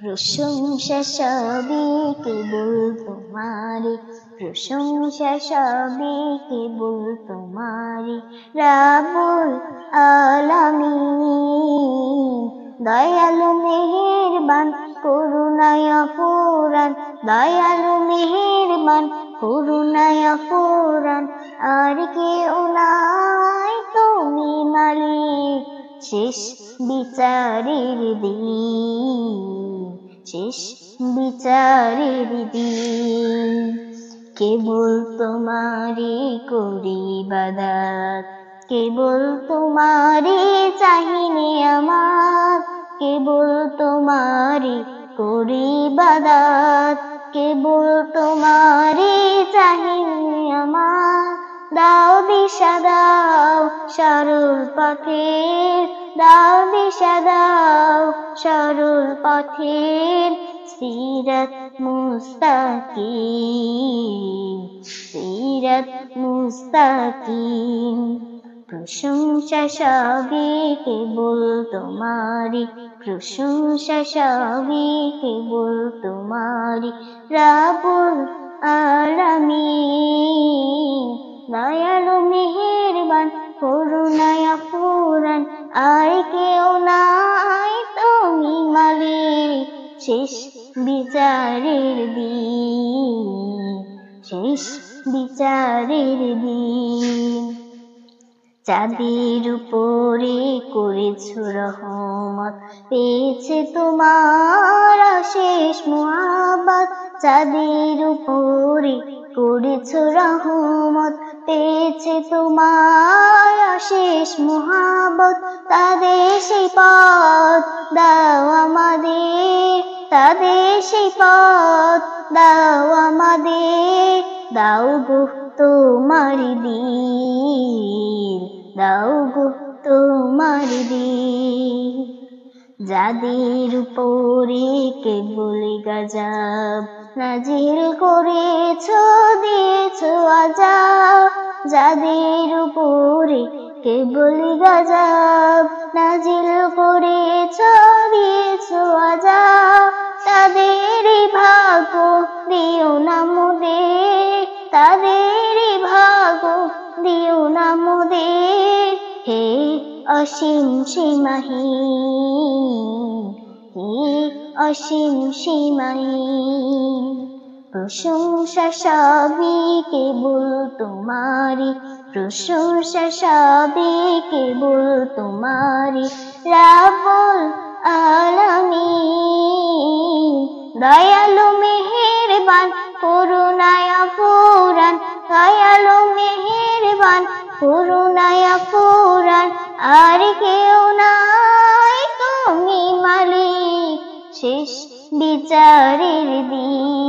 প্রশংসা সবই কেবল তোমারি, প্রশংসা সবই কেবল তোমারি। রাব্বুল আলামিন দয়ালু মেহেরবান করুণায় অফুরান, দয়ালু মেহেরবান করুণায় অফুরান। আর কেউ নাই তুমি মালিক শেষ বিচারের দিন, শেষ বিচারের দিন। কেবল তোমারি করি ইবাদত, কেবল তোমারি চাহি নিয়ামত, কেবল তোমারি করি ইবাদত, কেবল তোমারি চাহি নিয়ামত। দাও দিশা দাও সরল পথের, দাও দিশা দাও সরল পথের। সিরাত মুস্তাকিম, সিরাত মুস্তাকিম। প্রশংসা সবই কেবল তোমারি, প্রশংসা সবই কেবল তোমারি। রাব্বুল আলামিন দয়ালু মেহেরবান করুণায় অফুরান। আর কেউ নাই তুমি মালিক শেষ বিচারের দিন, শেষ বিচারের দিন। যাদের উপরে করেছ রহমত পেয়েছে তোমার অশেষ মুহাব্বত, যাদের উপরে করেছ রহমত পেয়েছে তোমার অশেষ মুহাব্বত। তাদের সেই পথ দাও আমাদের, তাদের সেই পথ দাও আমাদের। দাও গো তোমারি দিন, দাও গো তোমারি দিন। যাদের উপরে কেবল গজব নাজিল করেছ দিয়েছ আযাব, যাদের উপরে কেবল গজব নাজিল করেছ দিয়েছ আযাব। তাদেরই ভাগ্য দিও না মোদের, তাদেরই ভাগ্য দিও না মোদের। হে অসীম সীমাহীন, হে অসীম সীমাহীন। প্রশংসা সবই কেবল তোমারি, প্রশংসা সবই কেবল তোমারি। রাব্বুল আলামিন দয়ালু মেহেরবান করুণায় অফুরান, দয়ালু মেহেরবান করুণায় অফুরান। আর কেউ নাই তুমি মালিক শেষ বিচারের দিন,